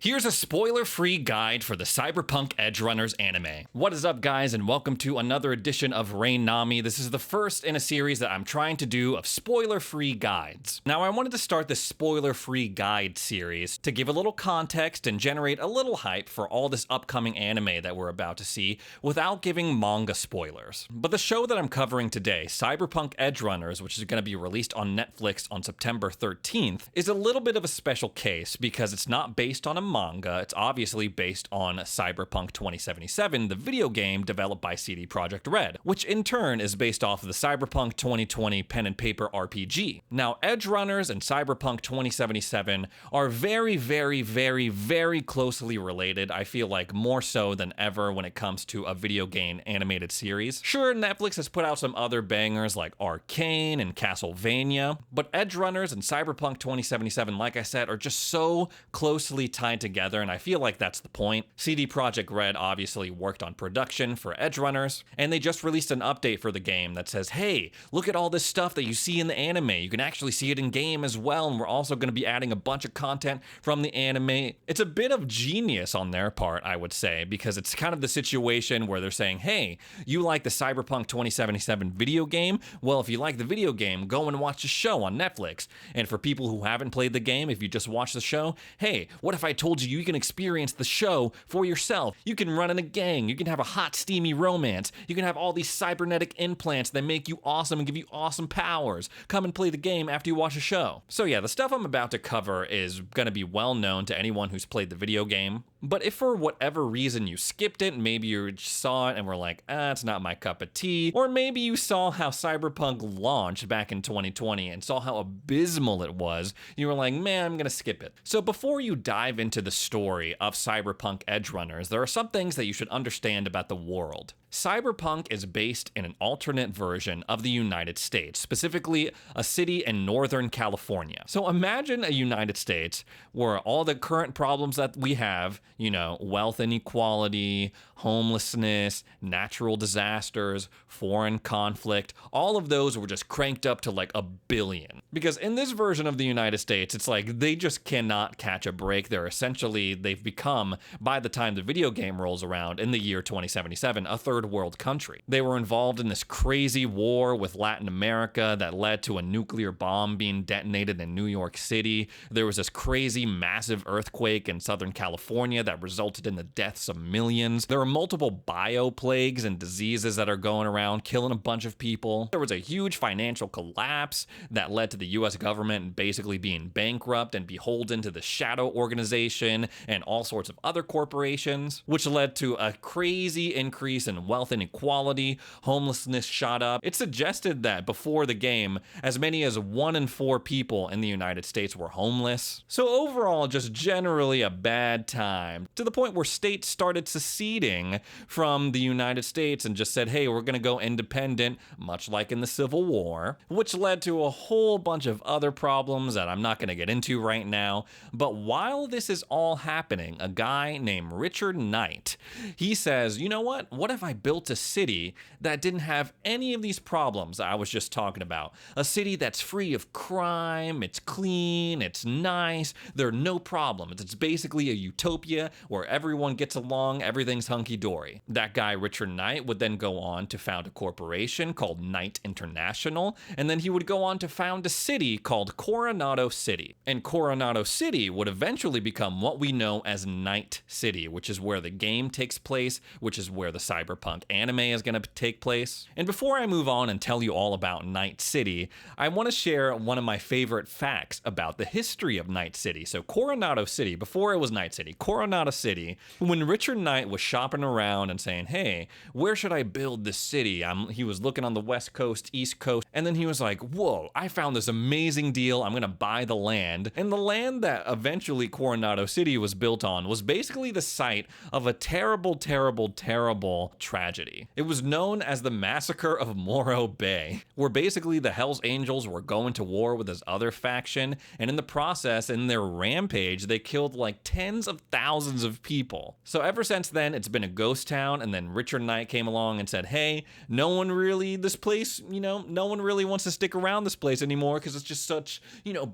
Here's a spoiler-free guide for the Cyberpunk Edgerunners anime. What is up, guys, and welcome to another edition of Raynami. This is the first in a series that I'm trying to do of spoiler-free guides. Now, I wanted to start this spoiler-free guide series to give a little context and generate a little hype for all this upcoming anime that we're about to see without giving manga spoilers. But the show that I'm covering today, Cyberpunk Edgerunners, which is going to be released on Netflix on September 13th, is a little bit of a special case because it's not based on a manga. It's obviously based on Cyberpunk 2077, the video game developed by Cd Projekt Red, which in turn is based off of the Cyberpunk 2020 pen and paper RPG. Now, Edgerunners and Cyberpunk 2077 are very closely related. I feel like more so than ever when it comes to a video game animated series. Sure, Netflix has put out some other bangers like Arcane and Castlevania, but Edgerunners and Cyberpunk 2077, like I said, are just so closely tied together, and I feel like that's the point. Cd Projekt Red obviously worked on production for Edgerunners, and they just released an update for the game that says, hey, look at all this stuff that you see in the anime. You can actually see it in game as well, and we're also going to be adding a bunch of content from the anime. It's a bit of genius on their part, I would say, because it's kind of the situation where they're saying, hey, you like the Cyberpunk 2077 video game? Well, if you like the video game, go and watch the show on Netflix. And for people who haven't played the game, if you just watch the show, hey, what if I told you can experience the show for yourself? You can run in a gang, you can have a hot, steamy romance, you can have all these cybernetic implants that make you awesome and give you awesome powers. Come and play the game after you watch the show. So yeah, the stuff I'm about to cover is gonna be well known to anyone who's played the video game. But if for whatever reason you skipped it, maybe you just saw it and were like, it's not my cup of tea, or maybe you saw how Cyberpunk launched back in 2020 and saw how abysmal it was, you were like, man, I'm gonna skip it. So before you dive into the story of Cyberpunk Edgerunners, there are some things that you should understand about the world. Cyberpunk is based in an alternate version of the United States, specifically a city in Northern California. So imagine a United States where all the current problems that we have, you know, wealth inequality, homelessness, natural disasters, foreign conflict, all of those were just cranked up to like a billion. Because in this version of the United States, it's like they just cannot catch a break. They've become, by the time the video game rolls around in the year 2077, a third world country. They were involved in this crazy war with Latin America that led to a nuclear bomb being detonated in New York City. There was this crazy massive earthquake in Southern California that resulted in the deaths of millions. There are multiple bioplagues and diseases that are going around killing a bunch of people. There was a huge financial collapse that led to the US government basically being bankrupt and beholden to the shadow organization and all sorts of other corporations, which led to a crazy increase in wealth inequality. Homelessness shot up. It suggested that before the game, as many as 1 in 4 people in the United States were homeless. So overall, just generally a bad time, to the point where states started seceding from the United States and just said, hey, we're gonna go independent, much like in the Civil War, which led to a whole bunch of other problems that I'm not gonna get into right now. But while this is all happening, a guy named Richard Knight, he says, you know what if I built a city that didn't have any of these problems I was just talking about? A city that's free of crime, it's clean, it's nice, there are no problems. It's basically a utopia where everyone gets along, everything's hunky-dory. That guy, Richard Knight, would then go on to found a corporation called Knight International, and then he would go on to found a city called Coronado City. And Coronado City would eventually become what we know as Night City, which is where the game takes place, which is where the Cyberpunk anime is going to take place. And before I move on and tell you all about Night City, I want to share one of my favorite facts about the history of Night City. So Coronado City, before it was Night City, Coronado City, when Richard Knight was shopping around and saying, hey, where should I build this city? He was looking on the West Coast, East Coast, and then he was like, whoa, I found this amazing deal. I'm going to buy the land. And the land that eventually Coronado City was built on was basically the site of a terrible tragedy. It was known as the Massacre of Morro Bay, where basically the Hells Angels were going to war with this other faction, and in the process, in their rampage, they killed like tens of thousands of people. So ever since then, it's been a ghost town, and then Richard Knight came along and said, hey, no one really wants to stick around this place anymore because it's just such,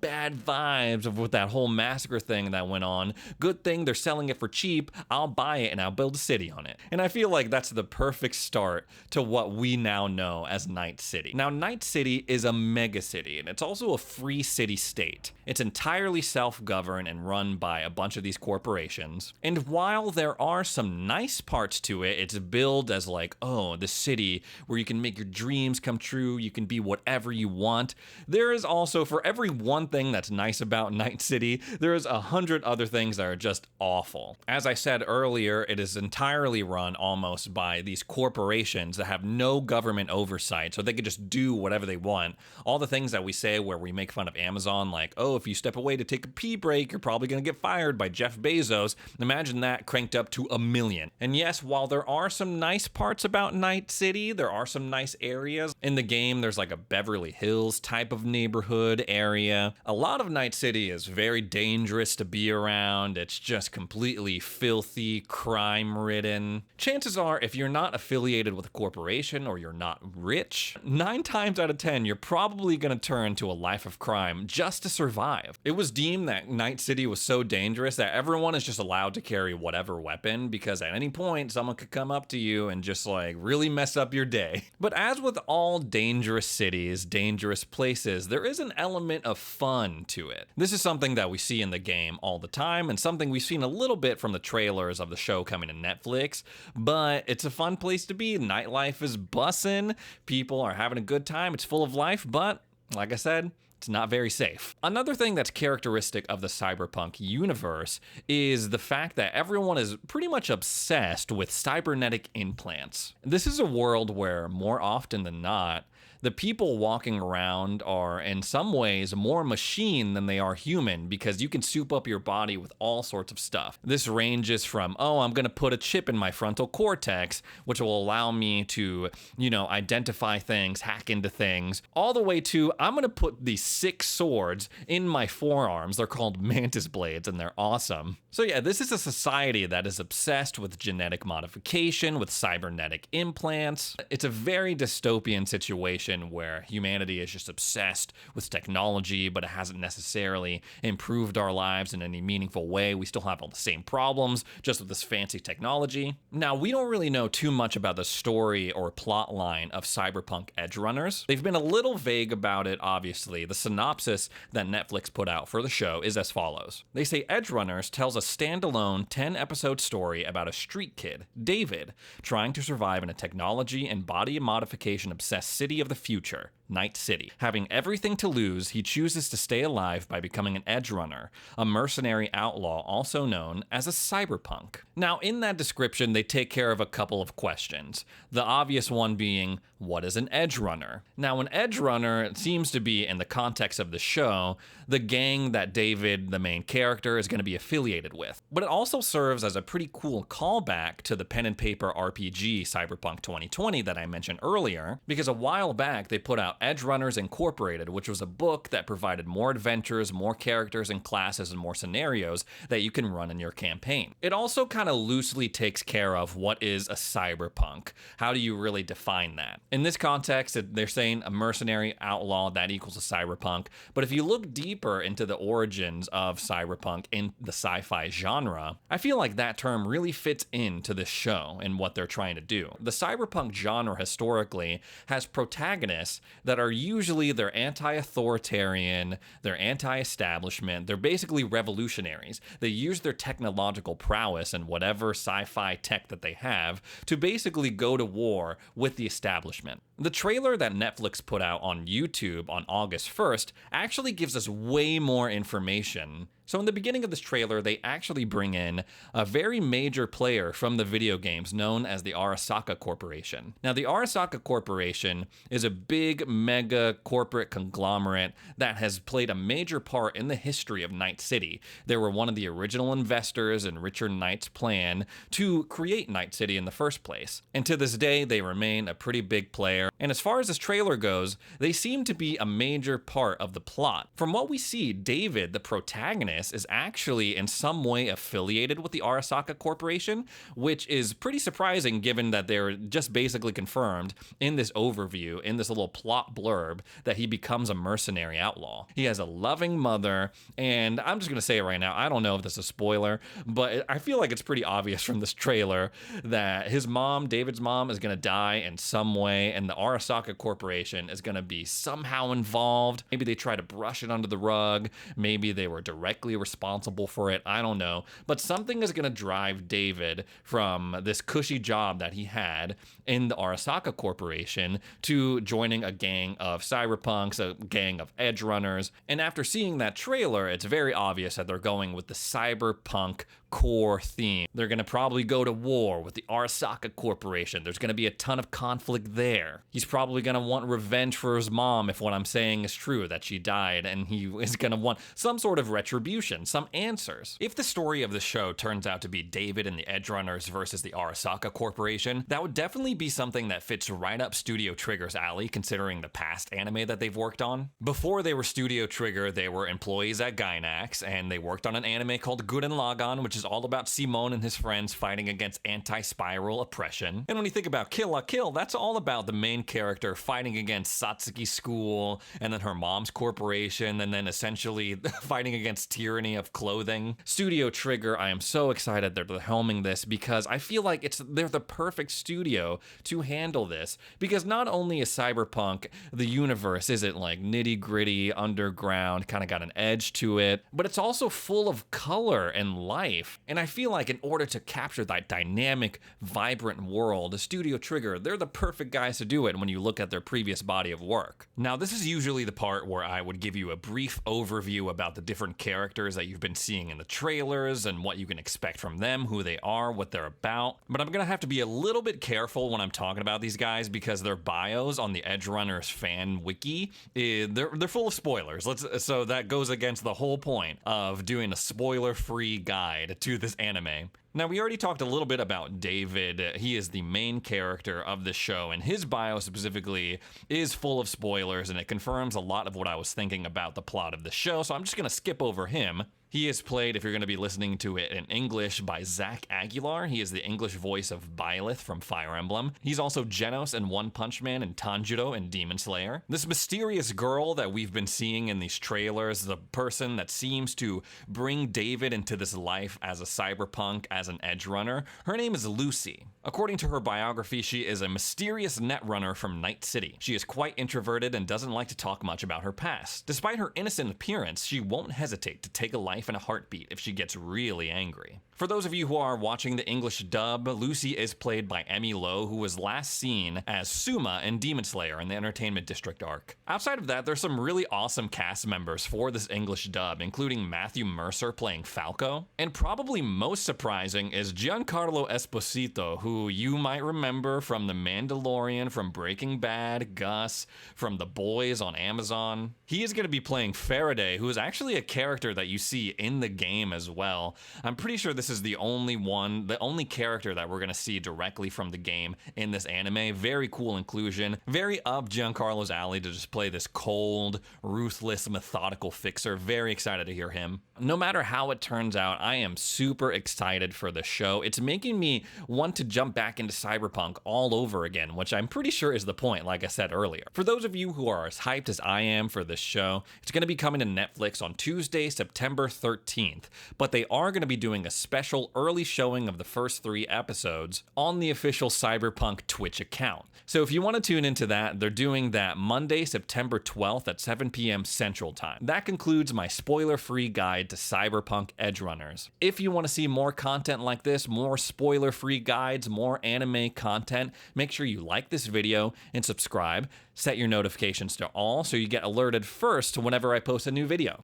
bad vibes of with that whole massacre thing that went on. on. Good thing they're selling it for cheap. I'll buy it and I'll build a city on it. And I feel like that's the perfect start to what we now know as Night City. Now, Night City is a mega city, and it's also a free city state. It's entirely self-governed and run by a bunch of these corporations. And while there are some nice parts to it, it's billed as like, oh, the city where you can make your dreams come true, you can be whatever you want. There is also, for every one thing that's nice about Night City, there is 100 other things that are just awful. As I said earlier, it is entirely run almost by these corporations that have no government oversight, so they can just do whatever they want. All the things that we say where we make fun of Amazon, like, oh, if you step away to take a pee break, you're probably going to get fired by Jeff Bezos. Imagine that cranked up to 1 million. And yes, while there are some nice parts about Night City, there are some nice areas. In the game, there's like a Beverly Hills type of neighborhood area. A lot of Night City is very dangerous to be around. It's just completely filthy, crime-ridden. Chances are, if you're not affiliated with a corporation or you're not rich, 9 times out of 10, you're probably going to turn to a life of crime just to survive. It was deemed that Night City was so dangerous that everyone is just allowed to carry whatever weapon, because at any point, someone could come up to you and just like really mess up your day. But as with all dangerous cities, dangerous places, there is an element of fun to it. This is something that we see in the game all the time, and something we've seen a little bit from the trailers of the show coming to Netflix, but it's a fun place to be. Nightlife is bussin', people are having a good time, it's full of life, but like I said, it's not very safe. Another thing that's characteristic of the Cyberpunk universe is the fact that everyone is pretty much obsessed with cybernetic implants. This is a world where, more often than not, the people walking around are in some ways more machine than they are human, because you can soup up your body with all sorts of stuff. This ranges from, oh, I'm gonna put a chip in my frontal cortex, which will allow me to, identify things, hack into things, all the way to, I'm gonna put these 6 swords in my forearms. They're called mantis blades and they're awesome. So yeah, this is a society that is obsessed with genetic modification, with cybernetic implants. It's a very dystopian situation where humanity is just obsessed with technology, but it hasn't necessarily improved our lives in any meaningful way. We still have all the same problems, just with this fancy technology. Now, we don't really know too much about the story or plot line of Cyberpunk Edgerunners. They've been a little vague about it, obviously. The synopsis that Netflix put out for the show is as follows. They say Edgerunners tells a standalone 10-episode story about a street kid, David, trying to survive in a technology and body modification-obsessed city of the future, Night City. Having everything to lose, he chooses to stay alive by becoming an edgerunner, a mercenary outlaw also known as a cyberpunk. Now, in that description, they take care of a couple of questions. The obvious one being, what is an edgerunner? Now, an edgerunner seems to be, in the context of the show, the gang that David, the main character, is going to be affiliated with. But it also serves as a pretty cool callback to the pen and paper RPG Cyberpunk 2020 that I mentioned earlier, because a while back they put out Edgerunners Incorporated, which was a book that provided more adventures, more characters and classes, and more scenarios that you can run in your campaign. It also kind of loosely takes care of what is a cyberpunk. How do you really define that? In this context, they're saying a mercenary outlaw, that equals a cyberpunk. But if you look deeper into the origins of cyberpunk in the sci-fi genre, I feel like that term really fits into this show and what they're trying to do. The cyberpunk genre historically has protagonists that are usually they're anti-authoritarian, they're anti-establishment, they're basically revolutionaries. They use their technological prowess and whatever sci-fi tech that they have to basically go to war with the establishment. The trailer that Netflix put out on YouTube on August 1st actually gives us way more information. So in the beginning of this trailer, they actually bring in a very major player from the video games known as the Arasaka Corporation. Now, the Arasaka Corporation is a big, mega corporate conglomerate that has played a major part in the history of Night City. They were one of the original investors in Richard Knight's plan to create Night City in the first place. And to this day, they remain a pretty big player. And as far as this trailer goes, they seem to be a major part of the plot. From what we see, David, the protagonist, this is actually in some way affiliated with the Arasaka Corporation, which is pretty surprising given that they're just basically confirmed in this overview, in this little plot blurb, that he becomes a mercenary outlaw. He has a loving mother, and I'm just gonna say it right now, I don't know if this is a spoiler, but I feel like it's pretty obvious from this trailer that his mom, David's mom, is gonna die in some way, and the Arasaka Corporation is gonna be somehow involved. Maybe they try to brush it under the rug, maybe they were directly responsible for it, I don't know, but something is gonna drive David from this cushy job that he had in the Arasaka Corporation to joining a gang of cyberpunks, a gang of edgerunners. And after seeing that trailer, it's very obvious that they're going with the cyberpunk core theme. They're gonna probably go to war with the Arasaka Corporation. There's gonna be a ton of conflict there. He's probably gonna want revenge for his mom if what I'm saying is true, that she died, and he is gonna want some sort of retribution, some answers. If the story of the show turns out to be David and the Edgerunners versus the Arasaka Corporation, that would definitely be something that fits right up Studio Trigger's alley, considering the past anime that they've worked on. Before they were Studio Trigger, they were employees at Gainax, and they worked on an anime called Gurren Lagann, which is all about Simone and his friends fighting against anti-spiral oppression. And when you think about Kill la Kill, that's all about the main character fighting against Satsuki School, and then her mom's corporation, and then essentially fighting against tyranny of clothing. Studio Trigger, I am so excited that they're helming this because I feel like they're the perfect studio to handle this, because not only is Cyberpunk, the universe isn't like nitty-gritty, underground, kind of got an edge to it, but it's also full of color and life. And I feel like in order to capture that dynamic, vibrant world, Studio Trigger, they're the perfect guys to do it when you look at their previous body of work. Now, this is usually the part where I would give you a brief overview about the different characters that you've been seeing in the trailers and what you can expect from them, who they are, what they're about. But I'm gonna have to be a little bit careful when I'm talking about these guys because their bios on the Edgerunners fan wiki, they're full of spoilers. So that goes against the whole point of doing a spoiler-free guide to this anime. Now, we already talked a little bit about David. He is the main character of the show, and his bio specifically is full of spoilers, and it confirms a lot of what I was thinking about the plot of the show, so I'm just gonna skip over him. He is played, if you're going to be listening to it in English, by Zach Aguilar. He is the English voice of Byleth from Fire Emblem. He's also Genos in One Punch Man and Tanjiro in Demon Slayer. This mysterious girl that we've been seeing in these trailers, the person that seems to bring David into this life as a cyberpunk, as an edgerunner, her name is Lucy. According to her biography, she is a mysterious netrunner from Night City. She is quite introverted and doesn't like to talk much about her past. Despite her innocent appearance, she won't hesitate to take a life in a heartbeat if she gets really angry. For those of you who are watching the English dub, Lucy is played by Emmy Lowe, who was last seen as Suma in Demon Slayer in the Entertainment District arc. Outside of that, there's some really awesome cast members for this English dub, including Matthew Mercer playing Falco, and probably most surprising is Giancarlo Esposito, who you might remember from The Mandalorian, from Breaking Bad, Gus, from The Boys on Amazon. He is going to be playing Faraday, who is actually a character that you see in the game as well. I'm pretty sure this is the only character that we're going to see directly from the game in this anime. Very cool inclusion. Very up Giancarlo's alley to just play this cold, ruthless, methodical fixer. Very excited to hear him. No matter how it turns out, I am super excited for the show. It's making me want to jump back into Cyberpunk all over again, which I'm pretty sure is the point, like I said earlier. For those of you who are as hyped as I am for this show, it's going to be coming to Netflix on Tuesday, September 13th, but they are going to be doing a special early showing of the first 3 episodes on the official Cyberpunk Twitch account. So if you want to tune into that, they're doing that Monday, September 12th at 7 p.m. Central Time. That concludes my spoiler-free guide to Cyberpunk Edgerunners. If you want to see more content like this, more spoiler-free guides, more anime content, make sure you like this video and subscribe. Set your notifications to all so you get alerted first whenever I post a new video.